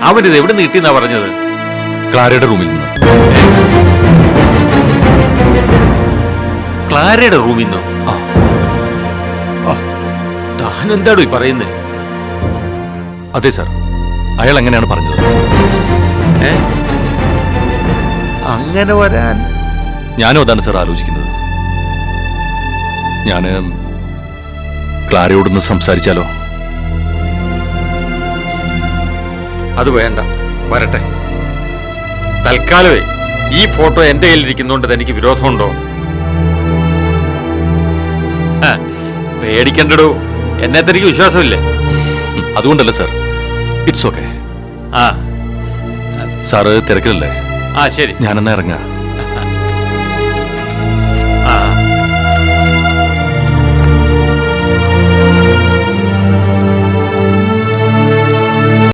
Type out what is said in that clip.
അവനിത് എവിടെ നിന്ന് കിട്ടിയെന്നാ പറഞ്ഞത്? ക്ലാരയുടെ റൂമിൽ നിന്ന്. ക്ലാരയുടെ റൂമിൽ നിന്നോ? താൻ എന്താടോ ഈ പറയുന്നത്? അതെ സാർ, അയാൾ അങ്ങനെയാണ് പറഞ്ഞത്. അങ്ങനെ വരാൻ ഞാനും അതാണ് സാർ ആലോചിക്കുന്നത്. ഞാന് ക്ലാരയോടൊന്ന് സംസാരിച്ചാലോ? അത് വേണ്ട, വരട്ടെ. തൽക്കാലമേ ഈ ഫോട്ടോ എന്റെ കയ്യിലിരിക്കുന്നോണ്ട് തനിക്ക് വിരോധമുണ്ടോ? പേടിക്കണ്ടടോ, എന്നെ തനിക്ക് വിശ്വാസമില്ലേ? അതുകൊണ്ടല്ല സാർ, ഇറ്റ്സ് ഓക്കെ. ആ സാറ് തിരക്കിലല്ലേ? ശരി, ഞാനെന്നാ ഇറങ്ങാം.